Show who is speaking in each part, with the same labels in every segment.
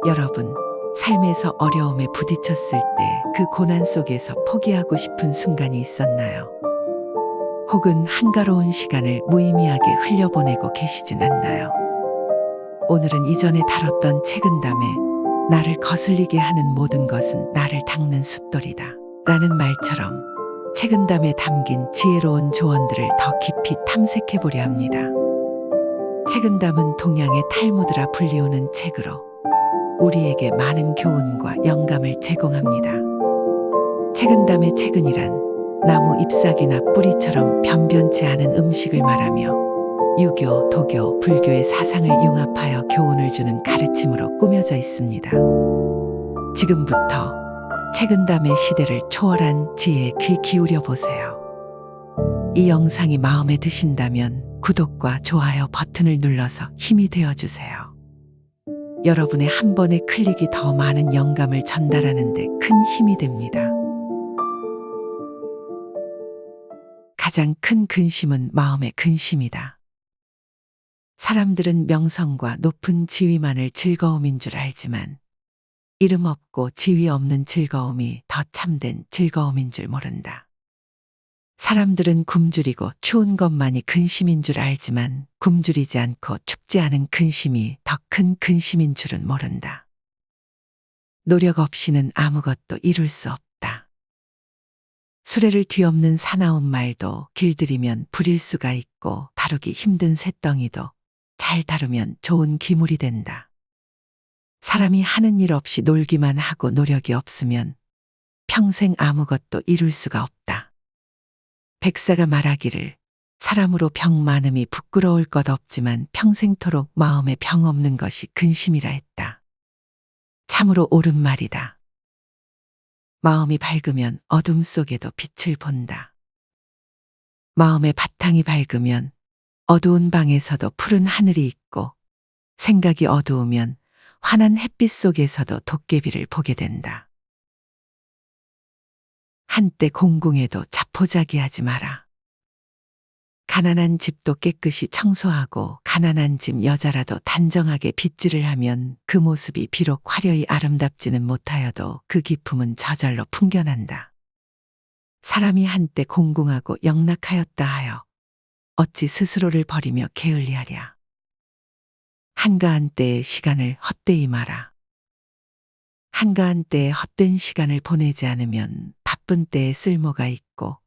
Speaker 1: 여러분, 삶에서 어려움에 부딪혔을 때 그 고난 속에서 포기하고 싶은 순간이 있었나요? 혹은 한가로운 시간을 무의미하게 흘려보내고 계시진 않나요? 오늘은 이전에 다뤘던 책은담에 나를 거슬리게 하는 모든 것은 나를 닦는 숫돌이다 라는 말처럼 책은담에 담긴 지혜로운 조언들을 더 깊이 탐색해 보려 합니다. 책은담은 동양의 탈무드라 불리우는 책으로 우리에게 많은 교훈과 영감을 제공합니다. 책은담의 책은이란 나무 잎사귀나 뿌리처럼 변변치 않은 음식을 말하며 유교, 도교, 불교의 사상을 융합하여 교훈을 주는 가르침으로 꾸며져 있습니다. 지금부터 책은담의 시대를 초월한 지혜에 귀 기울여 보세요. 이 영상이 마음에 드신다면 구독과 좋아요 버튼을 눌러서 힘이 되어 주세요. 여러분의 한 번의 클릭이 더 많은 영감을 전달하는 데 큰 힘이 됩니다. 가장 큰 근심은 마음의 근심이다. 사람들은 명성과 높은 지위만을 즐거움인 줄 알지만 이름 없고 지위 없는 즐거움이 더 참된 즐거움인 줄 모른다. 사람들은 굶주리고 추운 것만이 근심인 줄 알지만 굶주리지 않고 춥지 않은 근심이 더 큰 근심인 줄은 모른다. 노력 없이는 아무것도 이룰 수 없다. 수레를 뒤엎는 사나운 말도 길들이면 부릴 수가 있고 다루기 힘든 쇳덩이도 잘 다루면 좋은 기물이 된다. 사람이 하는 일 없이 놀기만 하고 노력이 없으면 평생 아무것도 이룰 수가 없다. 백사가 말하기를 사람으로 병 많음이 부끄러울 것 없지만 평생토록 마음에 병 없는 것이 근심이라 했다. 참으로 옳은 말이다. 마음이 밝으면 어둠 속에도 빛을 본다. 마음의 바탕이 밝으면 어두운 방에서도 푸른 하늘이 있고 생각이 어두우면 환한 햇빛 속에서도 도깨비를 보게 된다. 한때 공궁에도 자포자기하지 마라. 가난한 집도 깨끗이 청소하고 가난한 집 여자라도 단정하게 빗질을 하면 그 모습이 비록 화려히 아름답지는 못하여도 그 기품은 저절로 풍겨난다. 사람이 한때 공궁하고 영락하였다 하여 어찌 스스로를 버리며 게을리하랴. 한가한 때의 시간을 헛되이 마라. 한가한 때에 헛된 시간을 보내지 않으면 바쁜 때에 쓸모가 있고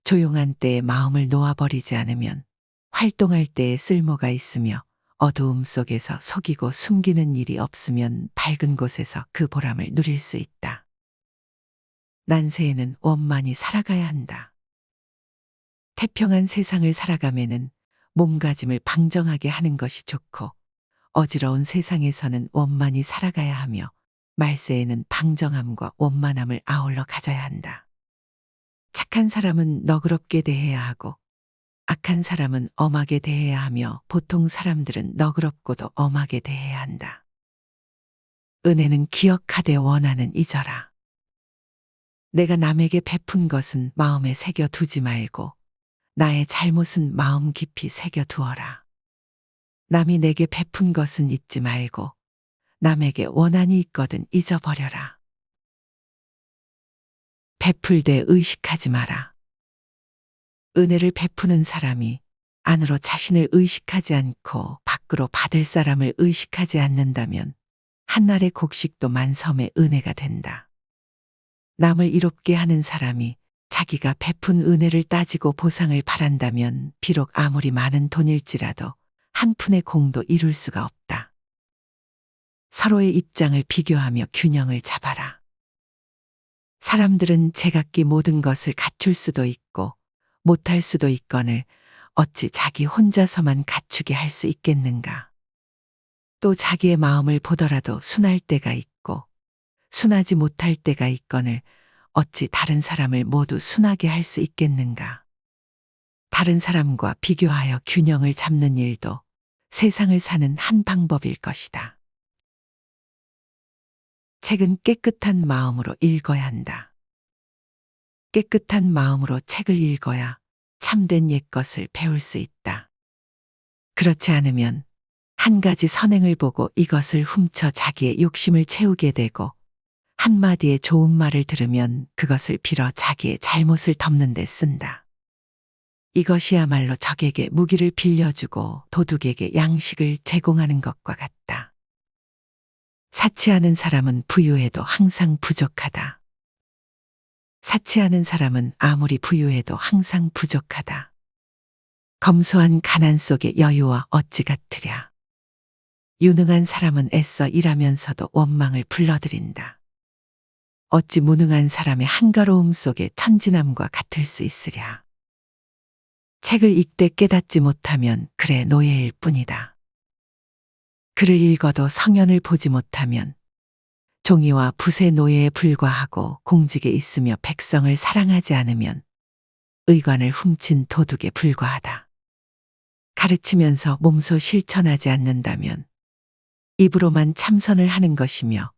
Speaker 1: 조용한 때에 마음을 놓아버리지 않으면 활동할 때에 쓸모가 있으며 어두움 속에서 속이고 숨기는 일이 없으면 밝은 곳에서 그 보람을 누릴 수 있다. 난세에는 원만히 살아가야 한다. 태평한 세상을 살아가면은 몸가짐을 방정하게 하는 것이 좋고 어지러운 세상에서는 원만히 살아가야 하며 말세에는 방정함과 원만함을 아울러 가져야 한다. 착한 사람은 너그럽게 대해야 하고 악한 사람은 엄하게 대해야 하며 보통 사람들은 너그럽고도 엄하게 대해야 한다. 은혜는 기억하되 원하는 잊어라. 내가 남에게 베푼 것은 마음에 새겨 두지 말고 나의 잘못은 마음 깊이 새겨 두어라. 남이 내게 베푼 것은 잊지 말고 남에게 원한이 있거든 잊어버려라. 베풀 때 의식하지 마라. 은혜를 베푸는 사람이 안으로 자신을 의식하지 않고 밖으로 받을 사람을 의식하지 않는다면 한날의 곡식도 만섬의 은혜가 된다. 남을 이롭게 하는 사람이 자기가 베푼 은혜를 따지고 보상을 바란다면 비록 아무리 많은 돈일지라도 한 푼의 공도 이룰 수가 없다. 서로의 입장을 비교하며 균형을 잡아라. 사람들은 제각기 모든 것을 갖출 수도 있고 못할 수도 있거늘 어찌 자기 혼자서만 갖추게 할 수 있겠는가. 또 자기의 마음을 보더라도 순할 때가 있고 순하지 못할 때가 있거늘 어찌 다른 사람을 모두 순하게 할 수 있겠는가. 다른 사람과 비교하여 균형을 잡는 일도 세상을 사는 한 방법일 것이다. 책은 깨끗한 마음으로 읽어야 한다. 깨끗한 마음으로 책을 읽어야 참된 옛것을 배울 수 있다. 그렇지 않으면 한 가지 선행을 보고 이것을 훔쳐 자기의 욕심을 채우게 되고 한마디의 좋은 말을 들으면 그것을 빌어 자기의 잘못을 덮는 데 쓴다. 이것이야말로 적에게 무기를 빌려주고 도둑에게 양식을 제공하는 것과 같다. 사치하는 사람은 부유해도 항상 부족하다. 사치하는 사람은 아무리 부유해도 항상 부족하다. 검소한 가난 속의 여유와 어찌 같으랴. 유능한 사람은 애써 일하면서도 원망을 불러들인다. 어찌 무능한 사람의 한가로움 속에 천진함과 같을 수 있으랴. 책을 읽되 깨닫지 못하면 글의 노예일 뿐이다. 글을 읽어도 성현을 보지 못하면 종이와 붓의 노예에 불과하고 공직에 있으며 백성을 사랑하지 않으면 의관을 훔친 도둑에 불과하다. 가르치면서 몸소 실천하지 않는다면 입으로만 참선을 하는 것이며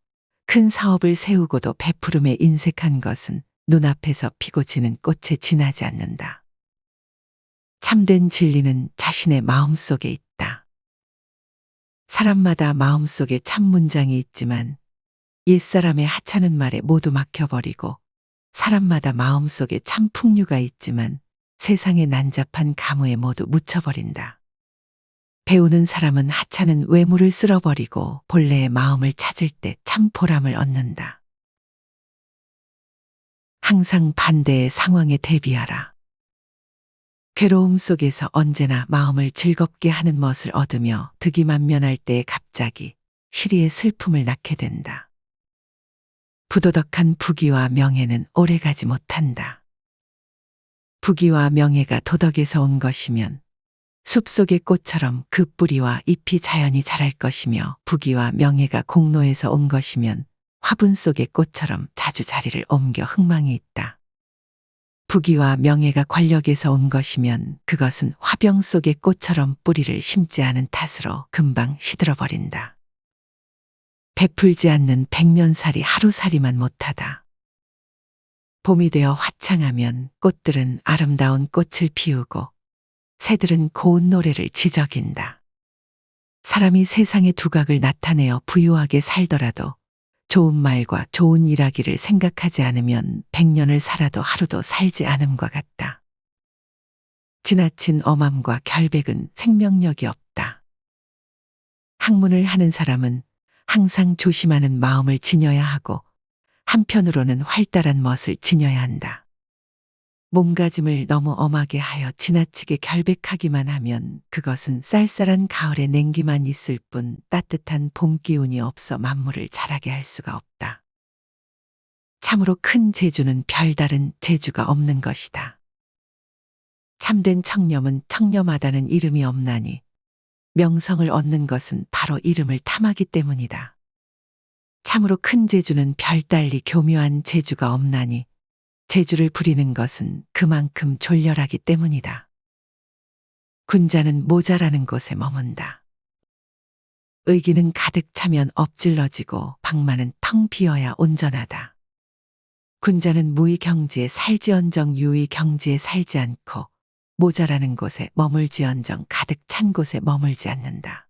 Speaker 1: 큰 사업을 세우고도 베푸름에 인색한 것은 눈앞에서 피고 지는 꽃에 지나지 않는다. 참된 진리는 자신의 마음속에 있다. 사람마다 마음속에 참 문장이 있지만 옛사람의 하찮은 말에 모두 막혀버리고 사람마다 마음속에 참 풍류가 있지만 세상의 난잡한 가무에 모두 묻혀버린다. 배우는 사람은 하찮은 외모를 쓸어버리고 본래의 마음을 찾을 때 참 보람을 얻는다. 항상 반대의 상황에 대비하라. 괴로움 속에서 언제나 마음을 즐겁게 하는 멋을 얻으며 득이 만면할 때에 갑자기 시리의 슬픔을 낳게 된다. 부도덕한 부귀와 명예는 오래가지 못한다. 부귀와 명예가 도덕에서 온 것이면 숲속의 꽃처럼 그 뿌리와 잎이 자연히 자랄 것이며 부귀와 명예가 공로에서 온 것이면 화분 속의 꽃처럼 자주 자리를 옮겨 흥망이 있다. 부귀와 명예가 권력에서 온 것이면 그것은 화병 속의 꽃처럼 뿌리를 심지 않은 탓으로 금방 시들어버린다. 베풀지 않는 백년살이 하루살이만 못하다. 봄이 되어 화창하면 꽃들은 아름다운 꽃을 피우고 새들은 고운 노래를 지저긴다. 사람이 세상의 두각을 나타내어 부유하게 살더라도 좋은 말과 좋은 일하기를 생각하지 않으면 100년을 살아도 하루도 살지 않음과 같다. 지나친 엄함과 결백은 생명력이 없다. 학문을 하는 사람은 항상 조심하는 마음을 지녀야 하고 한편으로는 활달한 멋을 지녀야 한다. 몸가짐을 너무 엄하게 하여 지나치게 결백하기만 하면 그것은 쌀쌀한 가을의 냉기만 있을 뿐 따뜻한 봄 기운이 없어 만물을 자라게 할 수가 없다. 참으로 큰 재주는 별다른 재주가 없는 것이다. 참된 청렴은 청렴하다는 이름이 없나니 명성을 얻는 것은 바로 이름을 탐하기 때문이다. 참으로 큰 재주는 별달리 교묘한 재주가 없나니 재주를 부리는 것은 그만큼 졸렬하기 때문이다. 군자는 모자라는 곳에 머문다. 의기는 가득 차면 엎질러지고 방만은 텅 비어야 온전하다. 군자는 무의경지에 살지언정 유의경지에 살지 않고 모자라는 곳에 머물지언정 가득 찬 곳에 머물지 않는다.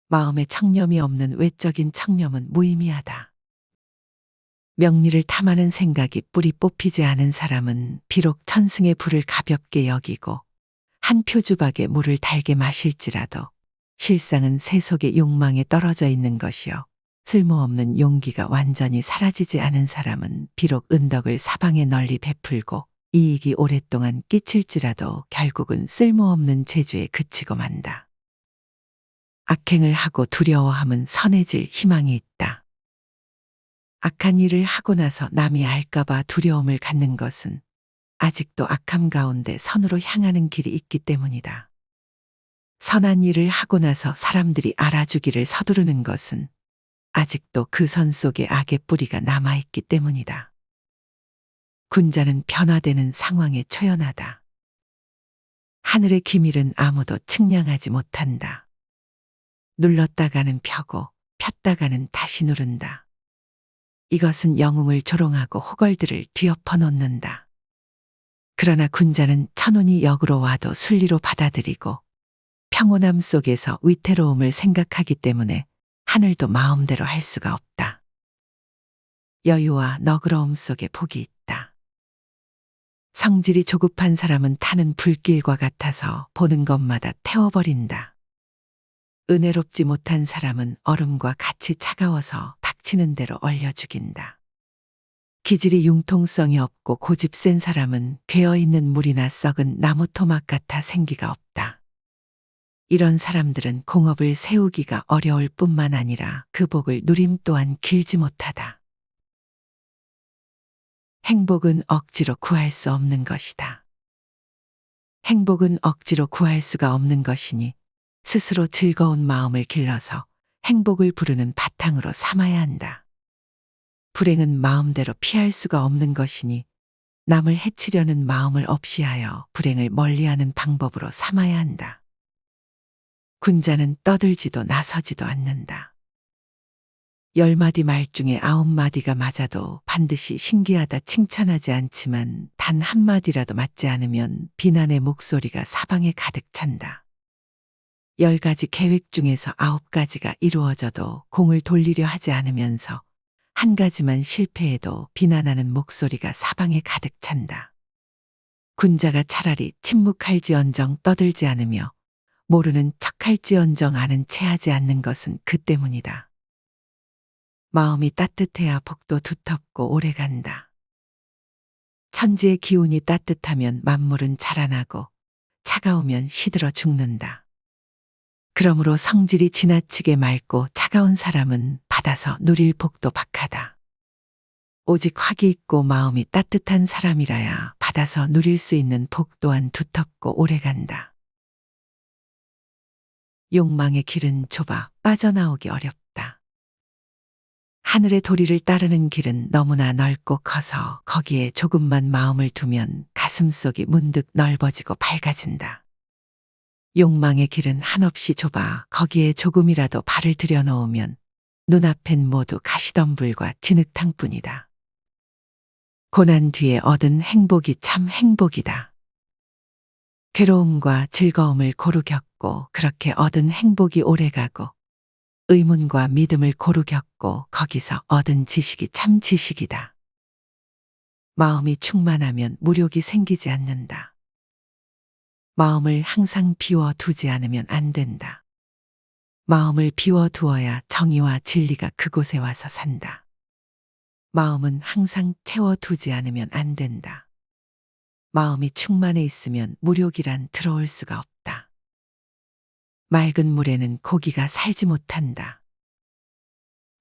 Speaker 1: 마음에 청렴이 없는 외적인 청렴은 무의미하다. 명리를 탐하는 생각이 뿌리 뽑히지 않은 사람은 비록 천승의 불을 가볍게 여기고 한 표주박에 물을 달게 마실지라도 실상은 새 속의 욕망에 떨어져 있는 것이요. 쓸모없는 용기가 완전히 사라지지 않은 사람은 비록 은덕을 사방에 널리 베풀고 이익이 오랫동안 끼칠지라도 결국은 쓸모없는 재주에 그치고 만다. 악행을 하고 두려워함은 선해질 희망이 있다. 악한 일을 하고 나서 남이 알까봐 두려움을 갖는 것은 아직도 악함 가운데 선으로 향하는 길이 있기 때문이다. 선한 일을 하고 나서 사람들이 알아주기를 서두르는 것은 아직도 그 선 속에 악의 뿌리가 남아있기 때문이다. 군자는 변화되는 상황에 초연하다. 하늘의 기밀은 아무도 측량하지 못한다. 눌렀다가는 펴고 폈다가는 다시 누른다. 이것은 영웅을 조롱하고 호걸들을 뒤엎어 놓는다. 그러나 군자는 천운이 역으로 와도 순리로 받아들이고 평온함 속에서 위태로움을 생각하기 때문에 하늘도 마음대로 할 수가 없다. 여유와 너그러움 속에 복이 있다. 성질이 조급한 사람은 타는 불길과 같아서 보는 것마다 태워버린다. 은혜롭지 못한 사람은 얼음과 같이 차가워서 닥치는 대로 얼려 죽인다. 기질이 융통성이 없고 고집 센 사람은 괴어있는 물이나 썩은 나무 토막 같아 생기가 없다. 이런 사람들은 공업을 세우기가 어려울 뿐만 아니라 그 복을 누림 또한 길지 못하다. 행복은 억지로 구할 수 없는 것이다. 행복은 억지로 구할 수가 없는 것이니 스스로 즐거운 마음을 길러서 행복을 부르는 바탕으로 삼아야 한다. 불행은 마음대로 피할 수가 없는 것이니 남을 해치려는 마음을 없이 하여 불행을 멀리하는 방법으로 삼아야 한다. 군자는 떠들지도 나서지도 않는다. 10마디 말 중에 9마디가 맞아도 반드시 신기하다 칭찬하지 않지만 단 한마디라도 맞지 않으면 비난의 목소리가 사방에 가득 찬다. 10가지 계획 중에서 9가지가 이루어져도 공을 돌리려 하지 않으면서 한 가지만 실패해도 비난하는 목소리가 사방에 가득 찬다. 군자가 차라리 침묵할지언정 떠들지 않으며 모르는 척할지언정 아는 체하지 않는 것은 그 때문이다. 마음이 따뜻해야 복도 두텁고 오래간다. 천지의 기운이 따뜻하면 만물은 자라나고 차가우면 시들어 죽는다. 그러므로 성질이 지나치게 맑고 차가운 사람은 받아서 누릴 복도 박하다. 오직 화기 있고 마음이 따뜻한 사람이라야 받아서 누릴 수 있는 복 또한 두텁고 오래간다. 욕망의 길은 좁아 빠져나오기 어렵다. 하늘의 도리를 따르는 길은 너무나 넓고 커서 거기에 조금만 마음을 두면 가슴속이 문득 넓어지고 밝아진다. 욕망의 길은 한없이 좁아 거기에 조금이라도 발을 들여놓으면 눈앞엔 모두 가시덤불과 진흙탕뿐이다. 고난 뒤에 얻은 행복이 참 행복이다. 괴로움과 즐거움을 고루 겪고 그렇게 얻은 행복이 오래가고 의문과 믿음을 고루 겪고 거기서 얻은 지식이 참 지식이다. 마음이 충만하면 무력이 생기지 않는다. 마음을 항상 비워두지 않으면 안 된다. 마음을 비워두어야 정의와 진리가 그곳에 와서 산다. 마음은 항상 채워두지 않으면 안 된다. 마음이 충만해 있으면 무력이란 들어올 수가 없다. 맑은 물에는 고기가 살지 못한다.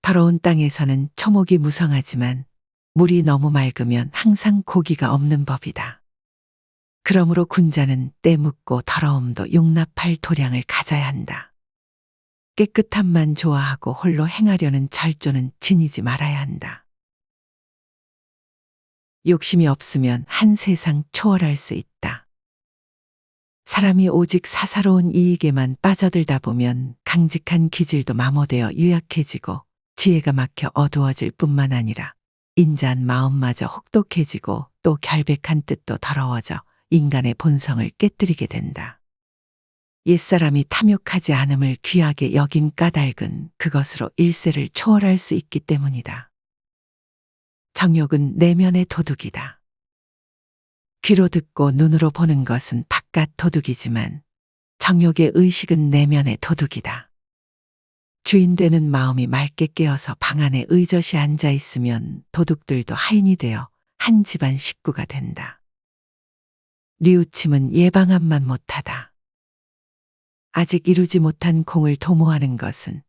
Speaker 1: 더러운 땅에서는 초목이 무성하지만 물이 너무 맑으면 항상 고기가 없는 법이다. 그러므로 군자는 때 묻고 더러움도 용납할 도량을 가져야 한다. 깨끗함만 좋아하고 홀로 행하려는 절조는 지니지 말아야 한다. 욕심이 없으면 한 세상 초월할 수 있다. 사람이 오직 사사로운 이익에만 빠져들다 보면 강직한 기질도 마모되어 유약해지고 지혜가 막혀 어두워질 뿐만 아니라 인자한 마음마저 혹독해지고 또 결백한 뜻도 더러워져 인간의 본성을 깨뜨리게 된다. 옛사람이 탐욕하지 않음을 귀하게 여긴 까닭은 그것으로 일세를 초월할 수 있기 때문이다. 정욕은 내면의 도둑이다. 귀로 듣고 눈으로 보는 것은 바깥 도둑이지만 정욕의 의식은 내면의 도둑이다. 주인 되는 마음이 맑게 깨어서 방 안에 의젓이 앉아 있으면 도둑들도 하인이 되어 한 집안 식구가 된다. 뉘우침은 예방함만 못하다. 아직 이루지 못한 공을 도모하는 것은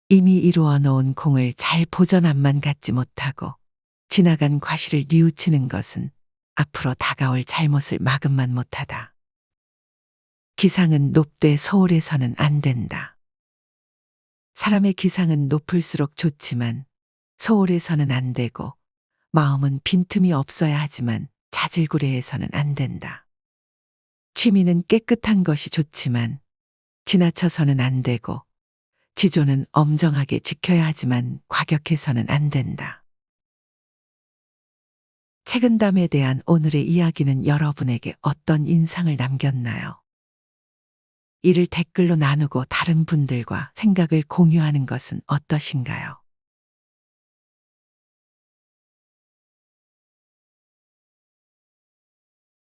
Speaker 1: 이미 이루어 놓은 공을 잘 보전함만 갖지 못하고 지나간 과실을 뉘우치는 것은 앞으로 다가올 잘못을 막음만 못하다. 기상은 높되 소홀해서는 안 된다. 사람의 기상은 높을수록 좋지만 소홀해서는 안 되고 마음은 빈틈이 없어야 하지만 자질구레해서는 안 된다. 취미는 깨끗한 것이 좋지만 지나쳐서는 안 되고 지조는 엄정하게 지켜야 하지만 과격해서는 안 된다. 책은담에 대한 오늘의 이야기는 여러분에게 어떤 인상을 남겼나요? 이를 댓글로 나누고 다른 분들과 생각을 공유하는 것은 어떠신가요?